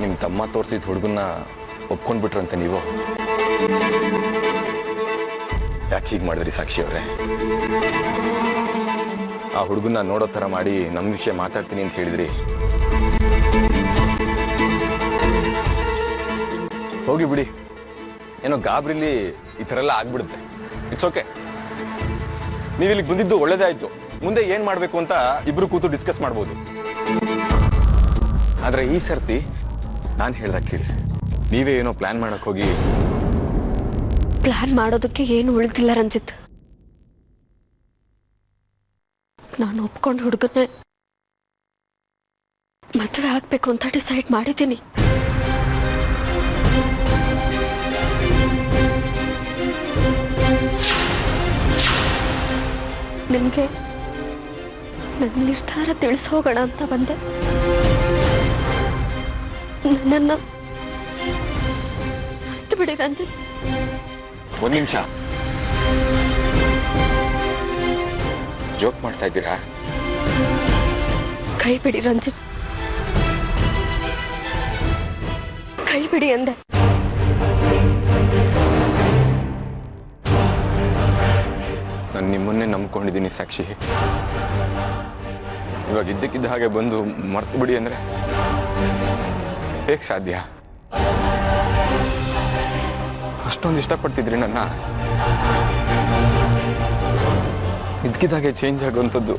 ನಿಮ್ಮ ತಮ್ಮ ತೋರಿಸಿದ ಹುಡುಗನ್ನ ಒಪ್ಕೊಂಡ್ಬಿಟ್ರಂತೆ ನೀವು. ಯಾಕೆ ಹೀಗೆ ಮಾಡಿದ್ರಿ ಸಾಕ್ಷಿ ಅವರೇ? ಆ ಹುಡುಗನ್ನ ನೋಡೋ ಥರ ಮಾಡಿ ನಮ್ಮ ವಿಷಯ ಮಾತಾಡ್ತೀನಿ ಅಂತ ಹೇಳಿದ್ರಿ. ಹೋಗಿ ಬಿಡಿ, ಏನೋ ಗಾಬರಿಲಿ ಈ ಥರ ಎಲ್ಲ ಆಗ್ಬಿಡುತ್ತೆ. It's okay. ನೀವು ಇಲ್ಲಿಗೆ ಬಂದಿದ್ದು ಒಳ್ಳೇದೇ ಆಯಿತು. ಮುಂದೆ ಏನು ಮಾಡಬೇಕು ಅಂತ ಇಬ್ರು ಕೂತು ಡಿಸ್ಕಸ್ ಮಾಡ್ಬೋದು. ಆದರೆ ಈ ಸರ್ತಿ ನಾನು ಹೇಳ್ದಾಗ ಕೇಳಿ, ನೀವೇ ಏನೋ ಪ್ಲಾನ್ ಮಾಡಕ್ಕೆ ಹೋಗಿ. ಪ್ಲಾನ್ ಮಾಡೋದಕ್ಕೆ ಏನು ಉಳಿದಿಲ್ಲ ರಂಜಿತ್. ನಾನು ಒಪ್ಕೊಂಡು ಹುಡುಗನ್ನೇ ಮದುವೆ ಆಗ್ಬೇಕು ಅಂತ ಡಿಸೈಡ್ ಮಾಡಿದ್ದೀನಿ. ನಿಮಗೆ ನನ್ನ ನಿರ್ಧಾರ ತಿಳಿಸೋಗೋಣ ಅಂತ ಬಂದೆ. ನನ್ನನ್ನು ಹತ್ತು ಬಿಡಿ ರಂಜಿತ್. ಒಂದು ನಿಮಿಷ, ಜೋಕ್ ಮಾಡ್ತಾ ಇದ್ದೀರಾ? ಕೈ ಬಿಡಿ ರಂಜಿತ್, ಕೈ ಬಿಡಿ ಅಂದೆ. ನಾನು ನಿಮ್ಮನ್ನೇ ನಂಬ್ಕೊಂಡಿದ್ದೀನಿ ಸಾಕ್ಷಿ. ಇವಾಗ ಇದ್ದಕ್ಕಿದ್ದ ಹಾಗೆ ಬಂದು ಮರ್ತು ಬಿಡಿ ಅಂದರೆ ಹೇಗೆ ಸಾಧ್ಯ? ಅಷ್ಟೊಂದು ಇಷ್ಟಪಡ್ತಿದ್ರಿ ನನ್ನ. ಇದ್ದಕ್ಕಿದ್ದಾಗೆ ಚೇಂಜ್ ಆಗುವಂಥದ್ದು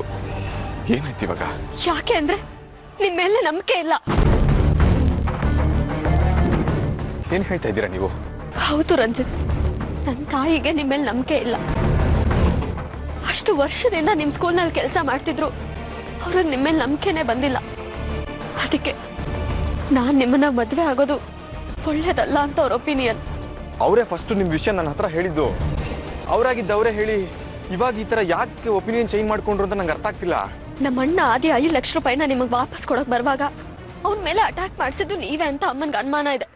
ಏನಾಯ್ತು ಇವಾಗ? ಯಾಕೆ ಅಂದ್ರೆ ನಿಮ್ಮ ಮೇಲೆ ನಂಬಿಕೆ ಇಲ್ಲ. ಏನು ಹೇಳ್ತಾ ಇದ್ದೀರಾ ನೀವು? ಹೌದು ರಂಜಿತ್, ನನ್ನ ತಾಯಿಗೆ ನಿಮ್ಮ ಮೇಲೆ ನಂಬಿಕೆ ಇಲ್ಲ. ಅಷ್ಟು ವರ್ಷದಿಂದ ನಿಮ್ಮ ಸ್ಕೂಲ್ನಲ್ಲಿ ಕೆಲಸ ಮಾಡ್ತಿದ್ರು, ಅವ್ರಿಗೆ ನಿಮ್ಮ ಮೇಲೆ ನಂಬಿಕೆನೇ ಬಂದಿಲ್ಲ. ಅದಕ್ಕೆ ನಾನು ನಿಮ್ಮನ್ನ ಮದುವೆ ಆಗೋದು ಒಳ್ಳೇದಲ್ಲ ಅಂತ ಅವ್ರ ಒಪಿನಿಯನ್. ಅವರೇ ಫಸ್ಟ್ ನಿಮ್ಮ ವಿಷಯ ನನ್ನ ಹತ್ರ ಹೇಳಿದ್ದು. ಅವರಾಗಿದ್ದು ಅವರೇ ಹೇಳಿ ಇವಾಗ ಈ ಥರ ಯಾಕೆ ಒಪಿನಿಯನ್ ಚೇಂಜ್ ಮಾಡ್ಕೊಂಡ್ರು ಅಂತ ನಂಗೆ ಅರ್ಥ ಆಗ್ತಿಲ್ಲ. ನಮ್ಮ ಅಣ್ಣ ಆದಿ 5 ಲಕ್ಷ ರೂಪಾಯಿನ ನಿಮಗೆ ವಾಪಸ್ ಕೊಡೋಕೆ ಬರುವಾಗ ಅವನ ಮೇಲೆ ಅಟ್ಯಾಕ್ ಮಾಡಿಸಿದ್ದು ನೀವೇ ಅಂತ ಅಮ್ಮನಿಗೆ ಅನುಮಾನ ಇದೆ.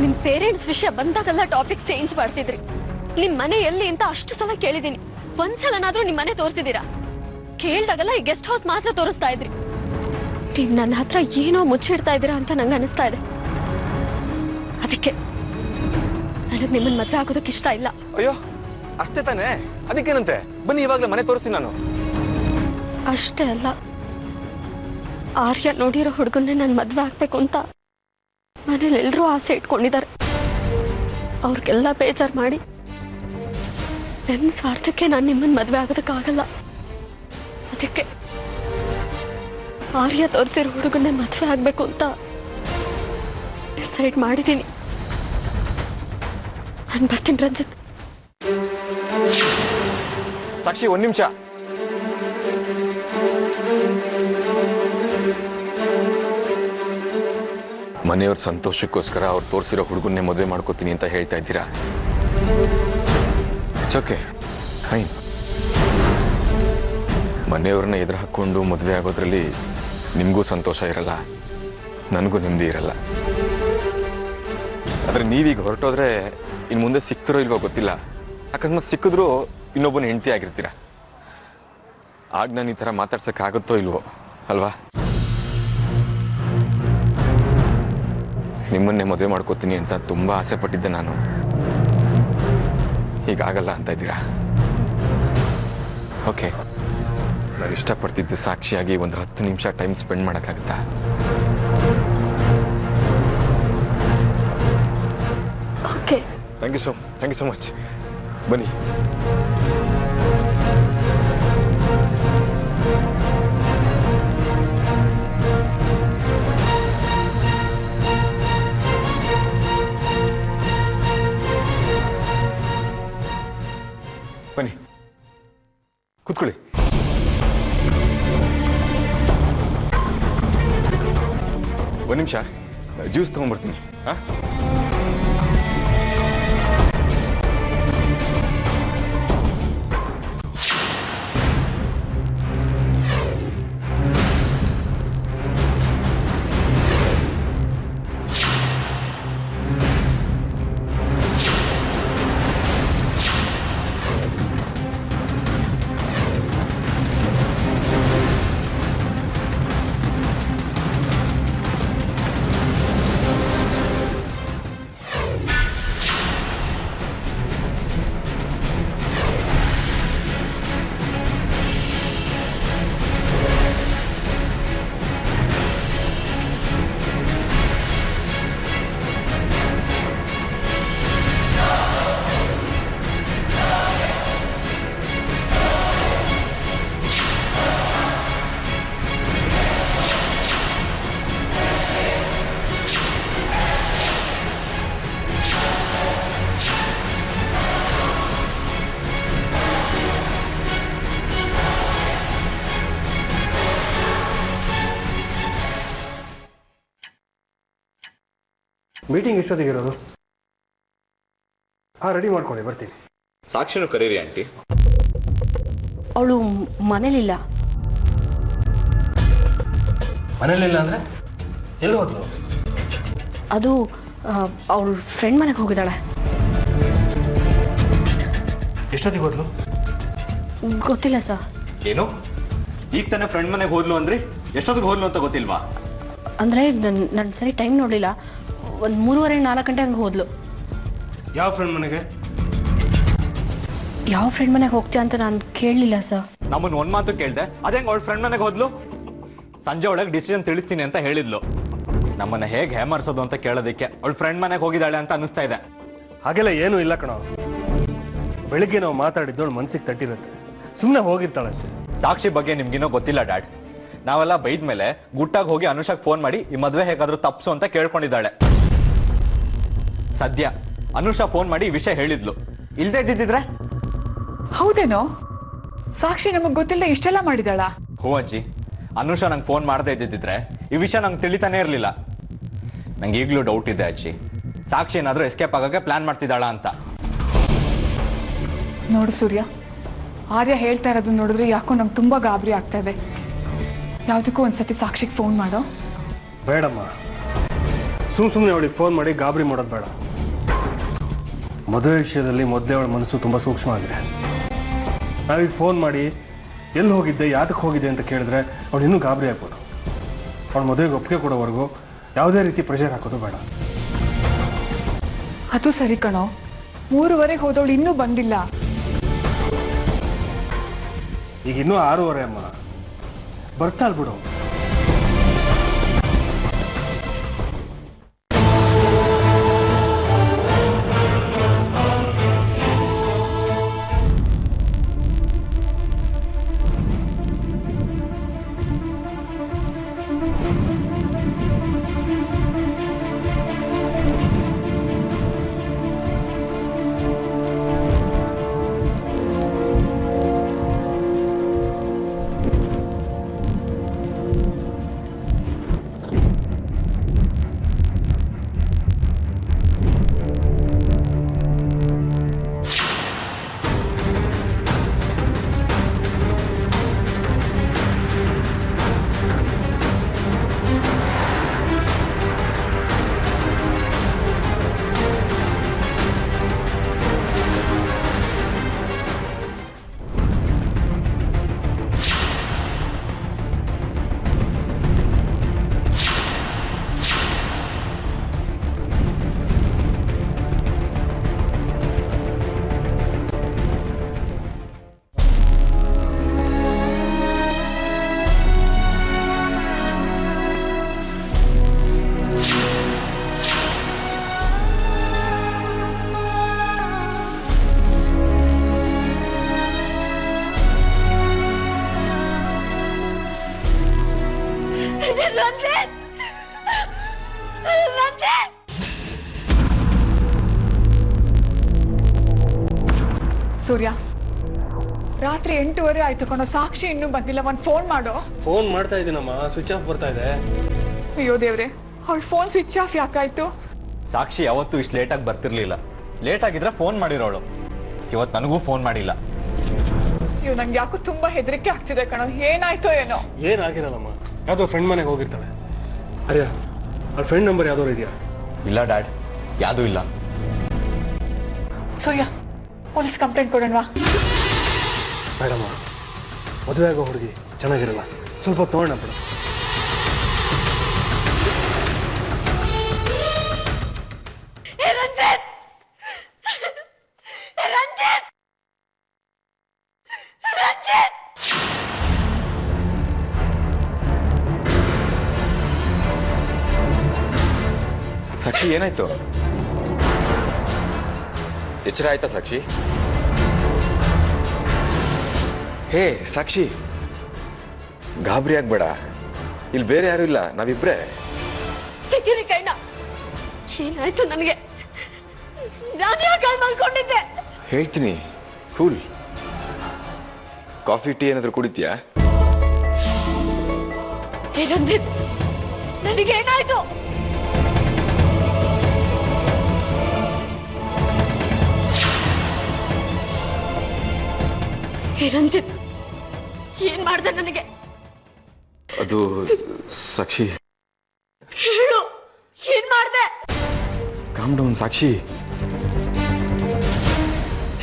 ನಿಮ್ಮ ಪೇರೆಂಟ್ಸ್ ವಿಷಯ ಬಂದಾಗೆಲ್ಲ ಟಾಪಿಕ್ ಚೇಂಜ್ ಮಾಡ್ತಿದ್ರಿ. ನಿಮ್ಮ ಮನೆ ಎಲ್ಲಿ ಅಂತ ಅಷ್ಟು ಸಲ ಕೇಳಿದ್ದೀನಿ. ಒಂದ್ಸಲನಾದ್ರೂ ನಿಮ್ಮ ಮನೆ ತೋರಿಸಿದ್ದೀರಾ? ಕೇಳ್ದಾಗೆಲ್ಲ ಈ ಗೆಸ್ಟ್ ಹೌಸ್ ಮಾತ್ರ ತೋರಿಸ್ತಾ ಇದ್ರಿ. ನೀವು ನನ್ನ ಹತ್ರ ಏನೋ ಮುಚ್ಚಿಡ್ತಾ ಇದ್ದೀರಾ ಅಂತ ನಂಗೆ ಅನಿಸ್ತಾ ಇದೆ. ಅದಕ್ಕೆ ನನಗೆ ನಿಮ್ಮನ್ನ ಮದುವೆ ಆಗೋದಕ್ಕೆ ಇಷ್ಟ ಇಲ್ಲ. ಅಯ್ಯೋ ಅಷ್ಟೇ ತಾನೇ? ಅದಕ್ಕೇನಂತೆ, ಬನ್ನಿ ಇವಾಗಲೇ ಮನೆ ತೋರಿಸ್ತೀನಿ ನಾನು. ಅಷ್ಟೇ ಅಲ್ಲ, ಆರ್ಯ ನೋಡಿರೋ ಹುಡುಗನ್ನೇ ನಾನು ಮದುವೆ ಆಗ್ಬೇಕು ಅಂತ ಮನೇಲಿ ಎಲ್ಲರೂ ಆಸೆ ಇಟ್ಕೊಂಡಿದ್ದಾರೆ. ಅವ್ರಿಗೆಲ್ಲ ಬೇಜಾರು ಮಾಡಿ ನನ್ನ ಸ್ವಾರ್ಥಕ್ಕೆ ನಾನು ನಿಮ್ಮನ್ನ ಮದುವೆ ಆಗೋದಕ್ಕಾಗಲ್ಲ. ಅದಕ್ಕೆ ಆರ್ಯ ತೋರಿಸಿರೋ ಹುಡುಗನ್ನೇ ಮದುವೆ ಆಗಬೇಕು ಅಂತ ಡಿಸೈಡ್ ಮಾಡಿದ್ದೀನಿ. ನಾನು ಬರ್ತೀನಿ ರಂಜಿತ್. ಸಾಕ್ಷಿ, ಒಂದು ನಿಮಿಷ. ಮನೆಯವ್ರ ಸಂತೋಷಕ್ಕೋಸ್ಕರ ಅವ್ರು ತೋರಿಸಿರೋ ಹುಡುಗನ್ನೇ ಮದುವೆ ಮಾಡ್ಕೋತೀನಿ ಅಂತ ಹೇಳ್ತಾ ಇದ್ದೀರಾ? It's okay, fine. ಮನೆಯವ್ರನ್ನ ಎದುರು ಹಾಕ್ಕೊಂಡು ಮದುವೆ ಆಗೋದ್ರಲ್ಲಿ ನಿಮಗೂ ಸಂತೋಷ ಇರಲ್ಲ, ನನಗೂ ನೆಮ್ಮದಿ ಇರಲ್ಲ. ಆದರೆ ನೀವೀಗ ಹೊರಟೋದ್ರೆ ಇನ್ನು ಮುಂದೆ ಸಿಕ್ತಿರೋ ಇಲ್ವೋ ಗೊತ್ತಿಲ್ಲ. ಅಕಸ್ಮಾತ್ ಸಿಕ್ಕಿದ್ರೂ ಇನ್ನೊಬ್ಬನ ಹೆಂಡತಿ ಆಗಿರ್ತೀರ. ಆಗ ನಾನು ಈ ಥರ ಮಾತಾಡ್ಸೋಕ್ಕಾಗುತ್ತೋ ಇಲ್ವೋ ಅಲ್ವಾ? ನಿಮ್ಮನ್ನೇ ಮದುವೆ ಮಾಡ್ಕೋತೀನಿ ಅಂತ ತುಂಬ ಆಸೆ ಪಟ್ಟಿದ್ದೆ ನಾನು. ಹೀಗಾಗಲ್ಲ ಅಂತ ಇದ್ದೀರಾ? ಓಕೆ, ನಾನು ಇಷ್ಟಪಡ್ತಿದ್ದು ಸಾಕ್ಷಿಯಾಗಿ ಒಂದು 10 ನಿಮಿಷ ಟೈಮ್ ಸ್ಪೆಂಡ್ ಮಾಡೋಕ್ಕಾಗುತ್ತಾ? Okay. Thank you so much. ಬನ್ನಿ. ಬನ್ನಿ, ಕೂತ್ಕೊಳ್ಳಿ. ಒಂದು ನಿಮಿಷ, ಜ್ಯೂಸ್ ತೊಗೊಂಡ್ಬರ್ತೀನಿ. ಹಾಂ, ಮೀಟಿಂಗ್ ಎಷ್ಟೊತ್ತಿಗೆ ಇರೋದು? ಹಾಂ, ರೆಡಿ ಮಾಡ್ಕೊಳ್ಳಿ, ಬರ್ತೀನಿ. ಸಾಕ್ಷಿನೂ ಕರೀರಿ ಆಂಟಿ. ಅವಳು ಮನೇಲಿಲ್ಲ. ಮನೇಲಿಲ್ಲ ಅಂದರೆ ಎಲ್ಲಿ ಹೋದ್ಲು? ಅದು ಅವಳ ಫ್ರೆಂಡ್ ಮನೆಗೆ ಹೋಗಿದ್ದಾಳೆ. ಎಷ್ಟೊತ್ತಿಗೆ ಹೋದ್ಲು? ಗೊತ್ತಿಲ್ಲ ಸರ್. ಏನು ಈಗ ತಾನೇ ಫ್ರೆಂಡ್ ಮನೆಗೆ ಹೋದ್ಲು ಅಂದ್ರಿ, ಎಷ್ಟೊತ್ತಿಗೆ ಹೋದ್ಲು ಅಂತ ಗೊತ್ತಿಲ್ವಾ? ಅಂದರೆ ನನ್ನ ಸರಿ ಟೈಮ್ ನೋಡಲಿಲ್ಲ. ಒಂದು 3:30-4 ಗಂಟೆ ಹಂಗೆ ಹೋದ್ಲು. ಯಾವ ಫ್ರೆಂಡ್ ಮನೆಗೆ? ಯಾವ ಫ್ರೆಂಡ್ ಮನೆಗೆ ಹೋಗ್ತೀಯ ಅಂತ ನಾನು ಕೇಳಲಿಲ್ಲ ಸರ್. ನಮ್ಮನ್ನು ಒಂದು ಮಾತು ಕೇಳಿದೆ, ಅದೇ ಅವಳ ಫ್ರೆಂಡ್ ಮನೆಗೆ ಹೋದ್ಲು. ಸಂಜೆ ಒಳಗೆ ಡಿಸಿಷನ್ ತಿಳಿಸ್ತೀನಿ ಅಂತ ಹೇಳಿದ್ಲು. ನಮ್ಮನ್ನ ಹೇಗೆ ಹೇಮರ್ಸೋದು ಅಂತ ಕೇಳೋದಕ್ಕೆ ಅವಳ ಫ್ರೆಂಡ್ ಮನೆಗೆ ಹೋಗಿದ್ದಾಳೆ ಅಂತ ಅನಿಸ್ತಾ ಇದೆ. ಹಾಗೆಲ್ಲ ಏನೂ ಇಲ್ಲ ಕಣೋ. ಬೆಳಿಗ್ಗೆ ನಾವು ಮಾತಾಡಿದ್ದು ಅವಳು ಮನಸ್ಸಿಗೆ ತಟ್ಟಿರುತ್ತೆ, ಸುಮ್ಮನೆ ಹೋಗಿರ್ತಾಳಂತೆ. ಸಾಕ್ಷಿ ಬಗ್ಗೆ ನಿಮ್ಗಿನ್ನೂ ಗೊತ್ತಿಲ್ಲ ಡ್ಯಾಡ್. ನಾವೆಲ್ಲ ಬೈದ ಮೇಲೆ ಗುಟ್ಟಾಗಿ ಹೋಗಿ ಅನುಷಾಗ್ ಫೋನ್ ಮಾಡಿ ಈ ಮದುವೆ ಹೇಗಾದ್ರೂ ತಪ್ಸು ಅಂತ ಕೇಳ್ಕೊಂಡಿದ್ದಾಳೆ. ಸದ್ಯ ಅನುಷಾ ಫೋನ್ ಮಾಡಿ ಈ ವಿಷಯ ಹೇಳಿದ್ಲು. ಇಲ್ದೇ ಇದ್ದಿದ್ರೆ? ಹೌದೇನೋ, ಸಾಕ್ಷಿ ನಮಗೆ ಗೊತ್ತಿಲ್ಲದೆ ಇಷ್ಟೆಲ್ಲ ಮಾಡಿದಾಳ? ಹ್ಞೂ ಅಜ್ಜಿ, ಅನುಷಾ ನಂಗೆ ಫೋನ್ ಮಾಡದೇ ಇದ್ದಿದ್ರೆ ಈ ವಿಷಯ ನಂಗೆ ತಿಳಿತಾನೇ ಇರಲಿಲ್ಲ. ನಂಗೆ ಈಗಲೂ ಡೌಟ್ ಇದೆ ಅಜ್ಜಿ, ಸಾಕ್ಷಿ ಏನಾದರೂ ಎಸ್ಕೇಪ್ ಆಗೋಕ್ಕೆ ಪ್ಲಾನ್ ಮಾಡ್ತಿದ್ದಾಳ ಅಂತ. ನೋಡು ಸೂರ್ಯ, ಆರ್ಯ ಹೇಳ್ತಾ ಇರೋದು ನೋಡಿದ್ರೆ ಯಾಕೋ ನಂಗೆ ತುಂಬ ಗಾಬರಿ ಆಗ್ತಾ ಇದೆ. ಯಾವುದಕ್ಕೂ ಒಂದ್ಸತಿ ಸಾಕ್ಷಿಗೆ ಫೋನ್ ಮಾಡೋ. ಬೇಡಮ್ಮ, ಸುಮ್ಮನೆ ಅವಳಿಗೆ ಫೋನ್ ಮಾಡಿ ಗಾಬರಿ ಮಾಡೋದು ಬೇಡ. ಮದುವೆ ವಿಷಯದಲ್ಲಿ ಮೊದಲೇ ಅವಳ ಮನಸ್ಸು ತುಂಬ ಸೂಕ್ಷ್ಮ ಆಗಿದೆ. ನಾವೀಗ ಫೋನ್ ಮಾಡಿ ಎಲ್ಲಿ ಹೋಗಿದ್ದೆ, ಯಾತಕ್ಕೆ ಹೋಗಿದ್ದೆ ಅಂತ ಕೇಳಿದ್ರೆ ಅವಳು ಇನ್ನೂ ಗಾಬರಿ ಆಗ್ಬೋದು. ಅವಳ ಮದುವೆಗೆ ಒಪ್ಪಿಗೆ ಕೊಡೋವರೆಗೂ ಯಾವುದೇ ರೀತಿ ಪ್ರೆಷರ್ ಹಾಕೋದು ಬೇಡ. ಅದು ಸರಿ ಕಣೋ, 3:30 ಹೋದವಳು ಇನ್ನೂ ಬಂದಿಲ್ಲ. ಈಗ ಇನ್ನೂ 6:30 ಅಮ್ಮ, ಬರ್ತಾಳ್ ಬಿಡು. ಸೂರ್ಯ, ರಾತ್ರಿ 8:30 ಆಯ್ತು ಕಣೋ, ಸಾಕ್ಷಿ ಇನ್ನೂ ಬಂದಿಲ್ಲ. ಒಂದು ಫೋನ್ ಮಾಡೋ. ಫೋನ್ ಮಾಡ್ತಾ ಇದ್ದೀನಮ್ಮ, ಸ್ವಿಚ್ ಆಫ್ ಬರ್ತಾ ಇದೆ. ಅಯ್ಯೋ ದೇವ್ರೆ, ಅವಳ ಫೋನ್ ಸ್ವಿಚ್ ಆಫ್ ಯಾಕಾಯ್ತು? ಸಾಕ್ಷಿ ಯಾವತ್ತೂ ಇಷ್ಟು ಲೇಟಾಗಿ ಬರ್ತಿರ್ಲಿಲ್ಲ. ಲೇಟ್ ಆಗಿದ್ರೆ ಫೋನ್ ಮಾಡಿರೋಳು. ಇವತ್ತು ನನಗೂ ಫೋನ್ ಮಾಡಿಲ್ಲ. ಅಯ್ಯೋ, ನಂಗೆ ಯಾಕೋ ತುಂಬಾ ಹೆದರಿಕೆ ಆಗ್ತಿದೆ ಕಣೋ. ಏನಾಯ್ತೋ ಏನೋ. ಏನಾಗಿರಲ್ಲಮ್ಮ, ಯಾವುದೋ ಫ್ರೆಂಡ್ ಮನೆಗೆ ಹೋಗಿರ್ತಾಳೆ. ಅರೆ, ಆ ಫ್ರೆಂಡ್ ನಂಬರ್ ಯಾವ್ದಾದ್ರು ಇದೆಯಾ? ಇಲ್ಲ ಡ್ಯಾಡ್, ಯಾವುದೂ ಇಲ್ಲ. ಸೂರ್ಯ, ಪೊಲೀಸ್ ಕಂಪ್ಲೇಂಟ್ ಕೊಡೋಣವಾ? ಬೇಡಮ್ಮ, ಮದುವೆ ಆಗೋ ಹುಡುಗಿ ಚೆನ್ನಾಗಿರಲ್ಲ, ಸ್ವಲ್ಪ ತೋಣ ಬಿಡು. ಸಾಕ್ಷಿ ಏನಾಯ್ತು? ಎಚ್ಚರ ಆಯ್ತಾ ಸಾಕ್ಷಿ? ಹೇ ಸಾಕ್ಷಿ, ಗಾಬರಿ ಆಗ್ಬೇಡ. ಇಲ್ಲಿ ಬೇರೆ ಯಾರು ಇಲ್ಲ, ನಾವಿಬ್ರೇ. ತೆಗೀರಿ ಕೈನ. ಏನಾಯ್ತು ನನಗೆ? ನಾನು ಯಾಕೆ ಮಲ್ಕೊಂಡಿದ್ದೆ? ಹೇಳ್ತೀನಿ, ಕೂಲ್. ಕಾಫಿ ಟೀ ಏನಾದರೂ ಕುಡಿತೀಯಾ? ಹೇ ರಂಜಿತ್, ನನಗೇನಾಯ್ತು? ಹೇ ರಂಜಿತ್, ಏನ್ ಮಾಡ್ದೆ ನನಗೆ? ಅದು ಸಾಕ್ಷಿ. ಹೇಳು, ಏನ್ ಮಾಡ್ದೆ? ಕಾಮ್ ಡೌನ್ ಸಾಕ್ಷಿ.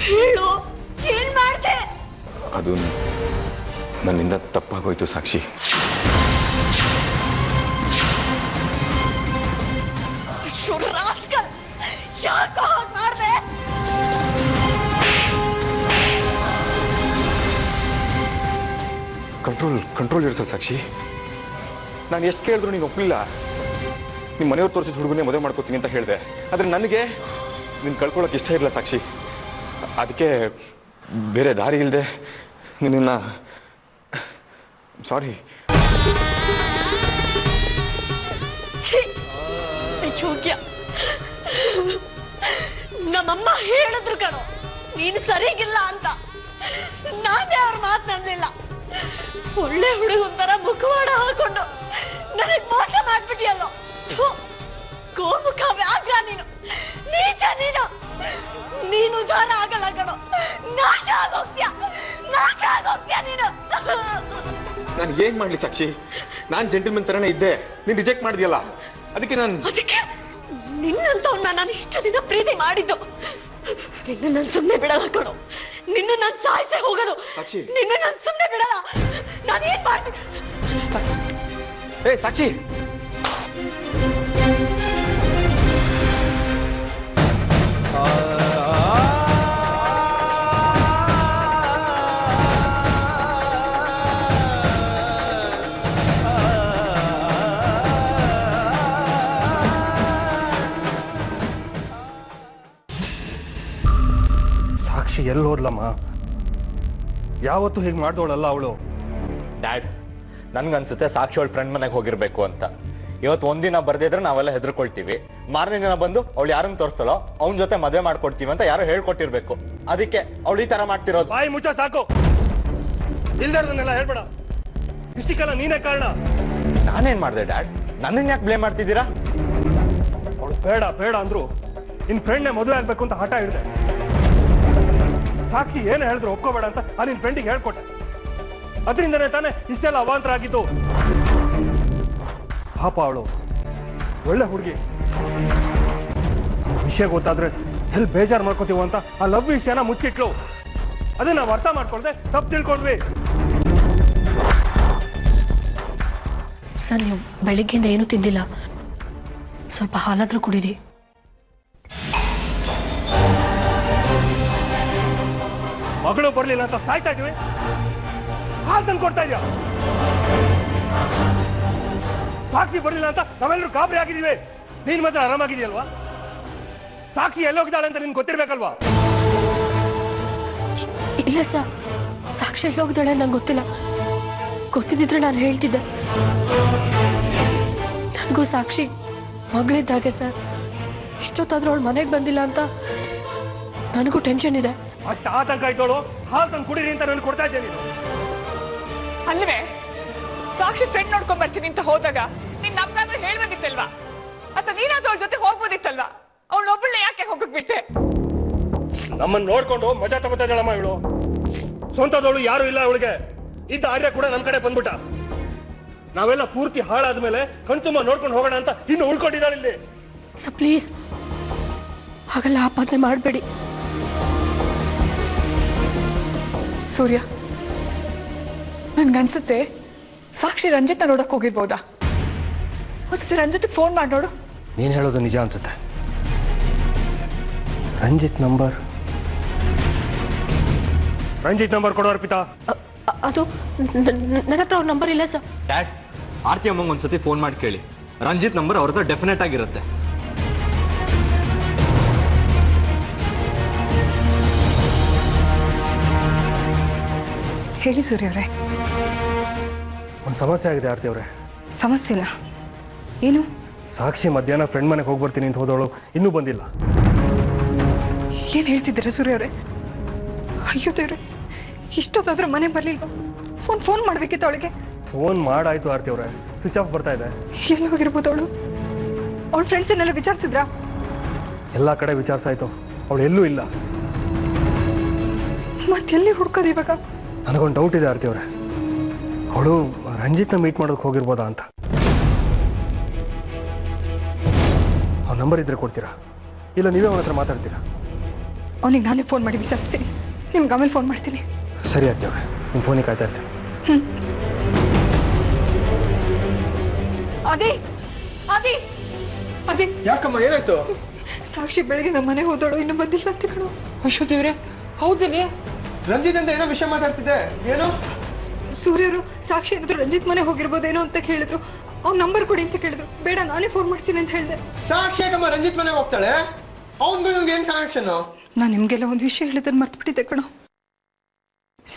ಹೇಳು, ಏನ್ ಮಾಡ್ದೆ? ಅದು ನನ್ನಿಂದ ತಪ್ಪಾಗೋಯ್ತು ಸಾಕ್ಷಿ. ರಾಸ್ಕಲ್, ಯಾಕೋ ಹಾಗೆ ಮಾಡ್ದೆ? ಕಂಟ್ರೋಲ್ ಇರಿಸೋ ಸಾಕ್ಷಿ. ನಾನು ಎಷ್ಟು ಕೇಳಿದ್ರು ನೀನು ಒಪ್ಪಲಿಲ್ಲ. ನಿಮ್ಮ ಮನೆಯವ್ರು ತೋರಿಸಿದ ಹುಡುಗನೇ ಮದುವೆ ಮಾಡ್ಕೋತೀನಿ ಅಂತ ಹೇಳಿದೆ. ಆದರೆ ನನಗೆ ನೀನು ಕಳ್ಕೊಳ್ಳೋಕೆ ಇಷ್ಟ ಇರಲಿಲ್ಲ ಸಾಕ್ಷಿ. ಅದಕ್ಕೆ ಬೇರೆ ದಾರಿ ಇಲ್ಲದೆ ನಿನ್ನ ಸಾರಿ. ಯೋಗ್ಯ, ನಮ್ಮಮ್ಮ ಹೇಳಿದ್ರು ಕಣೋ ನೀನು ಸರಿಗಿಲ್ಲ ಅಂತ. ನಾನೇ ಅವ್ರ ಮಾತು ನಂಬಲಿಲ್ಲ. ಒಳ್ಳೆ ಹುಡುಗಂತರ ಮುಖವಾಡ ಹಾಕೊಂಡು ನನಗ್ ಮೋಸ ಮಾಡ್ಬಿಟ್ಟಿಯಲ್ಲೋ. ಗೋಮುಖ ವ್ಯಾಘ್ರ ನೀನು, ನೀಚ ನೀನು. ನೀನು ಉದ್ಧಾರ ಆಗಲ್ಲ ಕಣೋ, ನಾಶ ಆಗೋಗ್ತೀಯ ನೀನು. ನಾನು ಏನ್ ಮಾಡ್ಲಿ ಸಾಕ್ಷಿ? ನಾನು ಜೆಂಟಲ್ಮನ್ ತರನೇ ಇದ್ದೆ, ನೀನು ರಿಜೆಕ್ಟ್ ಮಾಡಿದ್ಯಲ್ಲ. ಅದಕ್ಕೆ ನಿನ್ನಂತವ್ನ ನಾನು ಇಷ್ಟು ದಿನ ಪ್ರೀತಿ ಮಾಡಿದ್ದು. ನಿನ್ನ ನಾನು ಸುಮ್ಮನೆ ಬಿಡಲ್ಲ ಕಣೋ, ನಿನ್ನ ನಾನು ಸಾಯಿಸೇ ಹೋಗೋದು. ನಿನ್ನ ನಾನು ಸುಮ್ಮನೆ ಬಿಡಲ್ಲ. ನಾನು ಏನ್ ಮಾಡ್ತೀನಿ? ಏ ಸಾಕ್ಷಿ, ಸಾಕ್ಷಿ ಎಲ್ಲಿ ಹೋದ್ಲಮ್ಮ? ಯಾವತ್ತೂ ಹೀಗೆ ಮಾಡ್ದೋಳಲ್ಲ ಅವಳು. ಡ್ಯಾಡ್, ನನ್ಗನ್ಸುತ್ತೆ ಸಾಕ್ಷಿ ಅವಳ ಫ್ರೆಂಡ್ ಮನೆಗೆ ಹೋಗಿರ್ಬೇಕು ಅಂತ. ಇವತ್ತು ಒಂದಿನ ಬರ್ದಿದ್ರೆ ನಾವೆಲ್ಲ ಹೆದರ್ಕೊಳ್ತೀವಿ. ಮಾರನೇ ದಿನ ಬಂದು ಅವಳು ಯಾರನ್ನು ತೋರಿಸ್ತಾಳೋ ಅವನ ಜೊತೆ ಮದುವೆ ಮಾಡ್ಕೊಡ್ತೀವಿ ಅಂತ ಯಾರೋ ಹೇಳ್ಕೊಟ್ಟಿರ್ಬೇಕು. ಅದಕ್ಕೆ ಅವಳು ಈ ತರ ಮಾಡ್ತಿರೋದು. ಬಾಯಿ ಮುಚ್ಚ ಸಾಕು, ಇಲ್ದಾರ್ದನ್ನೆಲ್ಲ ಹೇಳ್ಬೇಡ. ಇಷ್ಟಕ್ಕೆಲ್ಲ ನೀನೇ ಕಾರಣ. ನಾನೇನ್ ಮಾಡಿದೆ ಡ್ಯಾಡ್? ನನ್ನನ್ನು ಯಾಕೆ ಬ್ಲೇಮ್ ಮಾಡ್ತಿದ್ದೀರಾ? ಅವಳು ಬೇಡ ಬೇಡ ಅಂದ್ರು ನಿನ್ ಫ್ರೆಂಡ್ನೇ ಮದುವೆ ಆಗ್ಬೇಕು ಅಂತ ಹಠ ಹಿಡಿದೆ. ಸಾಕ್ಷಿ ಏನು ಹೇಳಿದ್ರು ಒಪ್ಕೋಬೇಡ ಅಂತ ಆ ನಿನ್ ಫ್ರೆಂಡಿಗೆ ಹೇಳ್ಕೊಟ್ಟೆ. ಅದರಿಂದನೇ ತಾನೇ ಇಷ್ಟೆಲ್ಲ ಅವಾಂತರ ಆಗಿದ್ದು. ಪಾಪ ಅವಳು ಒಳ್ಳೆ ಹುಡುಗಿ. ವಿಷಯ ಗೊತ್ತಾದ್ರೆ ಎಲ್ಲಿ ಬೇಜಾರು ಮಾಡ್ಕೋತೀವ ಅಂತ ಆ ಲವ್ ವಿಷಯನ ಮುಚ್ಚಿಟ್ಲು. ಅದೇ ನಾವು ಅರ್ಥ ಮಾಡ್ಕೊಳ್ದೆ ತಪ್ಪು ತಿಳ್ಕೊಂಡ್ವಿ. ಸರ್, ನೀವು ಬೆಳಿಗ್ಗೆಯಿಂದ ಏನೂ ತಿಂದಿಲ್ಲ, ಸ್ವಲ್ಪ ಹಾಲಾದ್ರೂ ಕುಡೀರಿ. ಮಗಳು ಬರ್ಲಿಲ್ಲ ಅಂತ ಸಾಯ್ತಾ ಇದೀವಿ, ಹಾಲು ತಂದು ಕೊಡ್ತಾ ಇದೆಯಾ? ಸಾಕ್ಷಿ ಬರ್ಲಿಲ್ಲ ಅಂತ ನಾವೆಲ್ಲರೂ ಗಾಬರಿ ಆಗಿದ್ದೀವಿ. ನೀನ್ ಮಾತ್ರ ಆರಾಮಾಗಿದೆಯಲ್ವಾ? ಸಾಕ್ಷಿ ಎಲ್ಲೋಗಿದ್ದಾಳೆ ಅಂತ ನಿನ್ಗೆ ಗೊತ್ತಿರ್ಬೇಕಲ್ವಾ? ಇಲ್ಲ ಸರ್, ಸಾಕ್ಷಿ ಎಲ್ಲೋಗಿದ್ದಾಳೆ ನಂಗೆ ಗೊತ್ತಿಲ್ಲ. ಗೊತ್ತಿದ್ದಿದ್ರೆ ನಾನು ಹೇಳ್ತಿದ್ದೆ. ನನಗೂ ಸಾಕ್ಷಿ ಮಗಳಿದ್ದಾಗೆ ಸರ್. ಇಷ್ಟೊತ್ತಾದ್ರೂ ಅವಳು ಮನೆಗೆ ಬಂದಿಲ್ಲ ಅಂತ ನನಗೂ ಟೆನ್ಷನ್ ಇದೆ. ಅಷ್ಟು ಆತಂಕ ಆಯ್ತೋಳು ಹಾಲು ತಂದು ಕುಡೀರಿ ಅಂತ ನಾನು ಕೊಡ್ತಾ ಇದ್ದೇನೆ. ಅಲ್ವೇ, ಸಾಕ್ಷಿ ಫ್ರೆಂಡ್ ನೋಡ್ಕೊಂಡ್ ಬರ್ತೀನಿ ಅಂತ ಹೋದಾಗ ನೀನ್ ನಮ್ಗಾದ್ರೂ ಹೇಳ್ಬೋದಿತ್ತಲ್ವಾ? ಅಥವಾ ನೀನಾದ್ರೂ ಅವ್ರ ಜೊತೆ ಹೋಗ್ಬೋದಿತ್ತಲ್ವಾ? ಅವಳೊಬ್ಬಳನ್ನ ಯಾಕೆ ಹೋಗಕ್ ಬಿಟ್ಟೆ? ನಮ್ಮನ್ನು ನೋಡ್ಕೊಂಡು ಮಜಾ ತಗೋತಾ ಇದ್ದಾಳಮ್ಮ ಇವಳು. ಸ್ವಂತದವಳು ಯಾರು ಇಲ್ಲ ಅವಳಿಗೆ. ಇದ್ದ ಆರ್ಯ ಕೂಡ ನಮ್ಮ ಕಡೆ ಬಂದ್ಬಿಟ್ಟ. ನಾವೆಲ್ಲ ಪೂರ್ತಿ ಹಾಳಾದ್ಮೇಲೆ ಕಣ್ತುಂಬ ನೋಡ್ಕೊಂಡು ಹೋಗೋಣ ಅಂತ ಇನ್ನು ಉಳ್ಕೊಂಡಿದ್ದಾಳೆ ಇಲ್ಲಿ. ಸರ್ ಪ್ಲೀಸ್, ಹಾಗೆಲ್ಲ ಆಪಾದನೆ ಮಾಡಬೇಡಿ. ಸೂರ್ಯ, ನನ್ಗನ್ಸುತ್ತೆ ಸಾಕ್ಷಿ ರಂಜಿತ್ನ ನೋಡಕ್ ಹೋಗಿರ್ಬೋದಾ? ಒಂದ್ಸತಿ ರಂಜಿತ್ ಫೋನ್ ಮಾಡಿ ನೋಡು. ನೀನು ಹೇಳೋದು ನಿಜ ಅನ್ಸುತ್ತೆ. ರಂಜಿತ್ ನಂಬರ್ ಕೊಡೋ ಅರ್ಪಿತಾ. ಅದು ನನ್ನ ಹತ್ರ ಅವ್ರ ನಂಬರ್ ಇಲ್ಲ ಸರ್. ಡ್ಯಾಡ್, ಆರ್ತಿ ಅಮ್ಮಂಗೆ ಒಂದ್ಸತಿ ಫೋನ್ ಮಾಡಿ ಕೇಳಿ. ರಂಜಿತ್ ನಂಬರ್ ಅವ್ರ ಹತ್ರ ಡೆಫಿನೆಟ್ ಆಗಿರುತ್ತೆ. ಹೇಳಿ ಸೂರ್ಯ ಅವರೇ. ಒಂದು ಸಮಸ್ಯೆ ಆಗಿದೆ ಆರ್ತಿ ಅವರೇ. ಸಮಸ್ಯೆನಾ? ಏನು? ಸಾಕ್ಷಿ ಮಧ್ಯಾಹ್ನ ಫ್ರೆಂಡ್ ಮನೆಗೆ ಹೋಗಿ ಬರ್ತೀನಿ ಅಂತ ಹೋದವಳು ಇನ್ನೂ ಬಂದಿಲ್ಲ. ಏನು ಹೇಳ್ತಿದ್ದೀರಾ ಸೂರ್ಯ ಅವರೇ? ಅಯ್ಯೋ ದೇವ್ರೆ, ಇಷ್ಟೊತ್ತಾದ್ರೂ ಮನೆ ಬರಲಿಲ್ವಾ? ಫೋನ್ ಮಾಡಬೇಕಿತ್ತು ಅವಳಿಗೆ. ಫೋನ್ ಮಾಡಾಯ್ತು ಆರ್ತಿ ಅವರೇ, ಸ್ವಿಚ್ ಆಫ್ ಬರ್ತಾ ಇದೆ. ಎಲ್ಲಿ ಹೋಗಿರ್ಬೋದು ಅವಳು? ಅವಳ ಫ್ರೆಂಡ್ಸನ್ನೆಲ್ಲ ವಿಚಾರಿಸಿದ್ರಾ? ಎಲ್ಲ ಕಡೆ ವಿಚಾರಿಸಾಯ್ತು, ಅವಳು ಎಲ್ಲೂ ಇಲ್ಲ. ಮತ್ತೆಲ್ಲಿ ಹುಡ್ಕೋದು ಇವಾಗ? ನನಗೊಂದು ಡೌಟ್ ಇದೆ ಆರ್ತಿ ಅವರೇ, ಅವಳು ರಂಜಿತ್ನ ಮೀಟ್ ಮಾಡೋದಕ್ಕೆ ಹೋಗಿರ್ಬೋದಾ ಅಂತ. ಅವ್ನ ನಂಬರ್ ಇದ್ರೆ ಕೊಡ್ತೀರಾ, ಇಲ್ಲ ನೀವೇ ಅವನ ಹತ್ರ ಮಾತಾಡ್ತೀರಾ? ಅವನಿಗೆ ನಾನೇ ಫೋನ್ ಮಾಡಿ ವಿಚಾರಿಸ್ತೀನಿ, ನಿಮ್ಗೆ ಆಮೇಲೆ ಫೋನ್ ಮಾಡ್ತೀನಿ. ಸರಿ ಆರ್ತಿ ಅವರೇ, ನಿಮ್ಮ ಫೋನಿಗೆ ಕಾಯ್ತಾ ಇರ್ತೀನಿ. ಅದೇ ಅದೇ ಅದೇ ಯಾಕಮ್ಮ, ಏನಾಯ್ತು? ಸಾಕ್ಷಿ ಬೆಳಗ್ಗೆ ನಮ್ಮ ಮನೆ ಹೋದೋಳು ಇನ್ನೂ ಬಂದಿಲ್ಲ ಅಂತ ಕಣೋ. ಅಶ್ವತಿವ್ರೆ, ಹೌದೇನೆ ರಂಜಿತ್ ಅಂತ ಏನೋ ವಿಷಯ ಮಾತಾಡ್ತಿದ್ದೆ, ಏನೋ? ಸೂರ್ಯರು ಸಾಕ್ಷಿ ಏನಾದ್ರು ರಂಜಿತ್ ಮನೆ ಹೋಗಿರ್ಬೋದೇನೋ ಅಂತ ಕೇಳಿದ್ರು. ಅವ್ನ ನಂಬರ್ ಕೊಡಿ ಅಂತ ಕೇಳಿದ್ರು. ಬೇಡ ನಾನೇ ಫೋನ್ ಮಾಡ್ತೀನಿ ಅಂತ ಹೇಳಿದೆ. ಸಾಕ್ಷಿ ಯಾಕಮ್ಮ ರಂಜಿತ್ ಮನೆಗೆ ಹೋಗ್ತಾಳೆ? ಅವನಿಗೂ ಇವ್ನಿಗೆ ಏನು ಕನೆಕ್ಷನ್? ನಾನು ನಿಮಗೆಲ್ಲ ಒಂದು ವಿಷಯ ಹೇಳಿದ್ದನ್ನು ಮರ್ತು ಬಿಟ್ಟಿದ್ದೆ ಕಣೋ.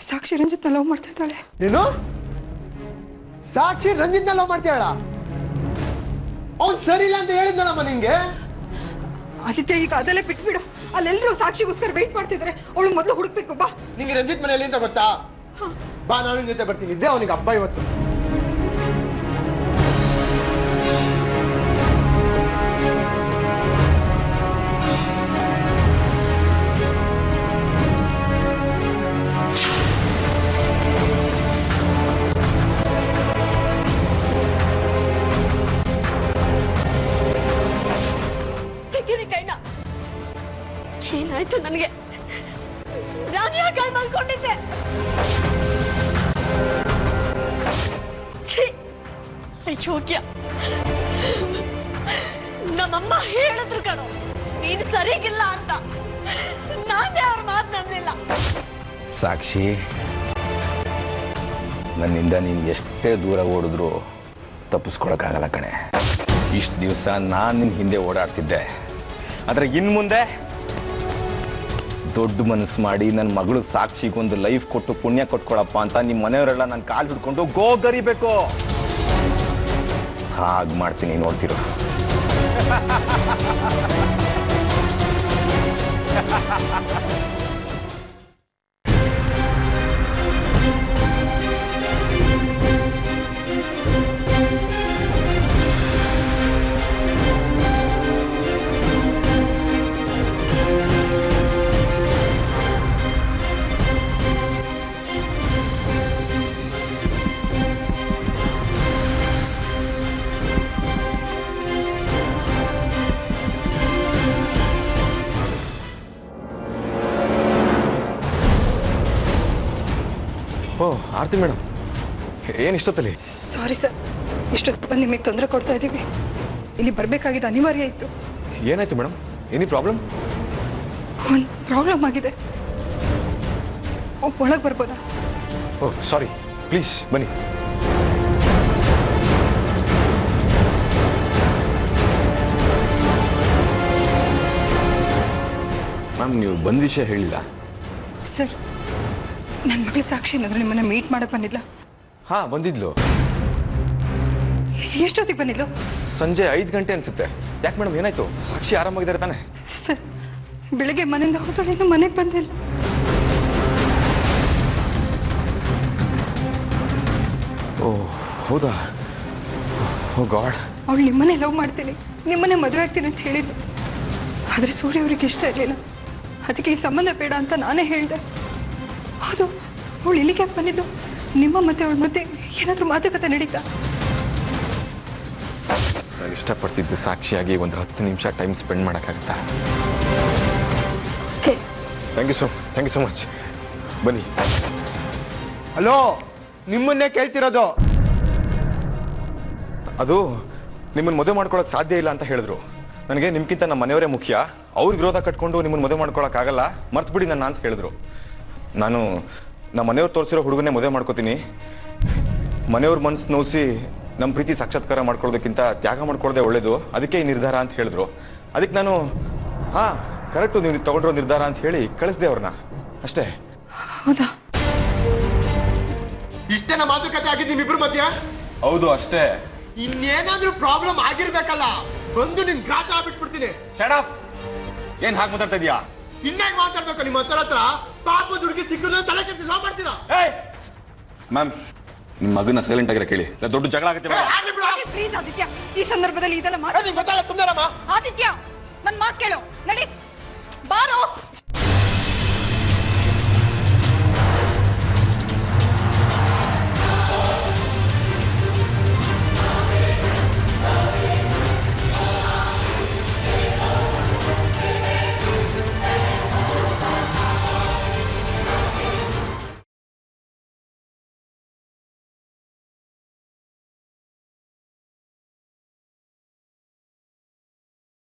ಸಾಕ್ಷಿ ರಂಜಿತ್ನ ಲವ್ ಮಾಡ್ತಾ ಇದ್ದಾಳೆ. ನೀನು ಸಾಕ್ಷಿ ರಂಜಿತ್ನ ಲವ್ ಮಾಡ್ತೀಯಳ? ಅವ್ನು ಸರಿ ಇಲ್ಲ ಅಂತ ಹೇಳಿದ್ನಲ್ಲಮ್ಮ ನಿಂಗೆ. ಆದಿತ್ಯ, ಈಗ ಅದೆಲ್ಲ ಬಿಟ್ಬಿಡು. ಅಲ್ಲೆಲ್ಲರೂ ಸಾಕ್ಷಿಗೋಸ್ಕರ ವೆಯ್ಟ್ ಮಾಡ್ತಿದ್ದಾರೆ. ಅವಳು ಮೊದಲು ಹುಡುಕ್ಬೇಕು. ಬಾ. ನಿಂಗೆ ರಂಜಿತ್ ಮನೆಯಲ್ಲಿ ಅಂತ ಗೊತ್ತಾ? ಬಾ, ನಾನು ನಿನ್ ಜೊತೆ ಬರ್ತೀನಿ. ಇದ್ದೆ ಅವನಿಗೆ ಹಬ್ಬ ಇವತ್ತು. ತೆಗೀರಿ ಕೈನ. ಏನಾಯ್ತು ನನಗೆ? ನಾನು ಯಾಕೆ ಹಾಗೆ ಮಾಡ್ಕೊಂಡಿದ್ದೆ? ಅಯೋಗ್ಯ. ನಮ್ಮಮ್ಮ ಹೇಳಿದ್ರು ಕಣೋ, ನೀನು ಸರಿಗಿಲ್ಲ ಅಂತ. ನಾನೇ ಅವ್ರ ಮಾತು ನಂಬಿಲ್ಲ. ಸಾಕ್ಷಿ, ನನ್ನಿಂದ ನೀನು ಎಷ್ಟೇ ದೂರ ಓಡಿದ್ರು ತಪ್ಪಿಸ್ಕೊಳಕ್ಕಾಗಲ್ಲ ಕಣೆ. ಇಷ್ಟು ದಿವಸ ನಾನು ನಿನ್ನ ಹಿಂದೆ ಓಡಾಡ್ತಿದ್ದೆ, ಆದರೆ ಇನ್ನು ಮುಂದೆ ದೊಡ್ಡ ಮನಸ್ಸು ಮಾಡಿ ನನ್ನ ಮಗಳು ಸಾಕ್ಷಿಗೊಂದು ಲೈಫ್ ಕೊಟ್ಟು ಪುಣ್ಯ ಕೊಟ್ಕೊಳಪ್ಪ ಅಂತ ನಿಮ್ಮ ಮನೆಯವರೆಲ್ಲ ನನ್ನ ಕಾಲು ಹಿಡ್ಕೊಂಡು ಗೋಗರಿಬೇಕು. ಹಾಗೆ ಮಾಡ್ತೀನಿ, ನೋಡ್ತಿರೋ. ಓ ಆರ್ತಿ ಮೇಡಮ್, ಏನು ಇಷ್ಟೊತ್ತಲ್ಲಿ? ಸಾರಿ ಸರ್, ಇಷ್ಟೊತ್ತು ಬಂದು ನಿಮಗೆ ತೊಂದರೆ ಕೊಡ್ತಾ ಇದ್ದೀವಿ. ಇಲ್ಲಿ ಬರಬೇಕಾಗಿದ್ದು ಅನಿವಾರ್ಯ ಇತ್ತು. ಏನಾಯ್ತು ಮೇಡಮ್? Any problem? ಒಂದು ಪ್ರಾಬ್ಲಮ್ ಆಗಿದೆ. ಒಳಗೆ ಬರ್ಬೋದಾ? ಓ ಸಾರಿ, ಪ್ಲೀಸ್ ಬನ್ನಿ. ಮ್ಯಾಮ್, ನೀವು ಬಂದ ವಿಷಯ ಹೇಳಿಲ್ಲ. ಸರ್, ನನ್ನ ಮಗಳು ಸಾಕ್ಷಿ ಏನಾದರೂ ನಿಮ್ಮನ್ನ ಮೀಟ್ ಮಾಡಕ್ಕೆ ಬಂದಿದ್ಲ? ಹಾಂ ಬಂದಿದ್ಲು. ಎಷ್ಟೊತ್ತಿಗೆ ಬಂದಿದ್ಲು? ಸಂಜೆ 5 ಗಂಟೆ ಅನ್ಸುತ್ತೆ. ಯಾಕೆ ಮೇಡಮ್, ಏನಾಯ್ತು? ಸಾಕ್ಷಿ ಆರಾಮಾಗಿದ್ದಾರೆ ತಾನೆ? ಸರ್, ಬೆಳಿಗ್ಗೆ ಮನೆಯಿಂದ ಹೋದಳು, ಇನ್ನು ಮನೆಗೆ ಬಂದಿಲ್ಲ. ಓ ಹೌದಾ? ಓ ಗಾಡ್. ಅವಳು ನಿಮ್ಮನ್ನೇ ಲವ್ ಮಾಡ್ತೀನಿ, ನಿಮ್ಮನ್ನೇ ಮದುವೆ ಆಗ್ತೀನಿ ಅಂತ ಹೇಳಿದ್ಲು. ಆದರೆ ಸೂರ್ಯ ಅವ್ರಿಗೆ ಇಷ್ಟ ಇರಲಿಲ್ಲ. ಅದಕ್ಕೆ ಈ ಸಂಬಂಧ ಬೇಡ ಅಂತ ನಾನೇ ಹೇಳಿದೆ. ಹೌದು, ಅವಳು ಇಲ್ಲಿಗೆ ಯಾಕೆ ಬಂದಿದ್ದು? ನಿಮ್ಮ ಮತ್ತೆ ಅವಳ ಮಧ್ಯೆ ಏನಾದರೂ ಮಾತುಕತೆ ನಡೀತಾ? ನಾನು ಇಷ್ಟಪಡ್ತಿದ್ದು ಸಾಕ್ಷಿಯಾಗಿ ಒಂದು 10 ನಿಮಿಷ ಟೈಮ್ ಸ್ಪೆಂಡ್ ಮಾಡೋಕ್ಕಾಗುತ್ತಾ? Thank you so much. ಬನ್ನಿ. ಹಲೋ, ನಿಮ್ಮನ್ನೇ ಕೇಳ್ತಿರೋದು. ಅದು ನಿಮ್ಮನ್ನು ಮದುವೆ ಮಾಡ್ಕೊಳಕ್ಕೆ ಸಾಧ್ಯ ಇಲ್ಲ ಅಂತ ಹೇಳಿದ್ರು. ನನಗೆ ನಿಮ್ಗಿಂತ ನಮ್ಮ ಮನೆಯವರೇ ಮುಖ್ಯ. ಅವ್ರಿಗೆ ವಿರೋಧ ಕಟ್ಕೊಂಡು ನಿಮ್ಮನ್ನು ಮದುವೆ ಮಾಡ್ಕೊಳಕ್ಕಾಗಲ್ಲ, ಮರ್ತು ಬಿಡಿ ನನ್ನ ಅಂತ ಹೇಳಿದ್ರು. ನಾನು ನಮ್ಮ ಮನೆಯವ್ರು ತೋರಿಸಿರೋ ಹುಡುಗನೇ ಮದುವೆ ಮಾಡ್ಕೋತೀನಿ. ಮನೆಯವ್ರ ಮನಸ್ಸು ನೋಯಿಸಿ ನಮ್ಮ ಪ್ರೀತಿ ಸಾಕ್ಷಾತ್ಕಾರ ಮಾಡ್ಕೊಳ್ಳೋದಕ್ಕಿಂತ ತ್ಯಾಗ ಮಾಡ್ಕೊಳ್ಳೋದೇ ಒಳ್ಳೇದು, ಅದಕ್ಕೆ ಈ ನಿರ್ಧಾರ ಅಂತ ಹೇಳಿದ್ರು. ಅದಕ್ಕೆ ನಾನು ಹಾಂ ಕರೆಕ್ಟು, ನೀವು ತಗೊಂಡಿರೋ ನಿರ್ಧಾರ ಅಂತ ಹೇಳಿ ಕಳಿಸ್ದೆ ಅವ್ರನ್ನ, ಅಷ್ಟೇ. ಹೌದಾ? ಇಷ್ಟೇನ ಮಾತುಕತೆ ಆಗಿದ್ದು ನಿಮ್ಮಿಬ್ರು ಮಧ್ಯ? ಹೌದು, ಅಷ್ಟೇ. ಇನ್ನೇನಾದ್ರೂ ಪ್ರಾಬ್ಲಮ್ ಆಗಿರ್ಬೇಕಲ್ಲ, ಬಂದು ನಿನ್ ಗ್ರಾಟ ಆಗ್ಬಿಟ್ಬಿಡ್ತೀನಿ. ಶಡಪ್. ಏನ್ ಹಾಗೆ ಮಾತಾಡ್ತಾ ಇದೀಯಾ? ಇನ್ನಾಗ ಮಾತಾಡ್ಬೇಕು ನಿಮ್ಮ ಹತ್ರ? ಪಾಪ ದುಡ್ಗೆ ಸಿಕ್ಕಲು ತಲೆ ಕೆಟ್ಟು ಲವ್ ಮಾಡ್ತೀರಾ? ಮ್ಯಾಮ್, ನಿಮ್ಮ ಮಗನ ಸೈಲೆಂಟ್ ಆಗಿರ ಕೇಳಿ, ದೊಡ್ಡ ಜಗಳ ಆಗುತ್ತೆ. ಪ್ಲೀಸ್ ಆದಿತ್ಯ, ಈ ಸಂದರ್ಭದಲ್ಲಿ ಇದೆಲ್ಲ ಗೊತ್ತಲ್ಲ ಸುಂದರಮ್ಮ. ಆದಿತ್ಯ, ನನ್ನ ಮಾತು ಕೇಳು. ನಡಿ ಬಾರೋ.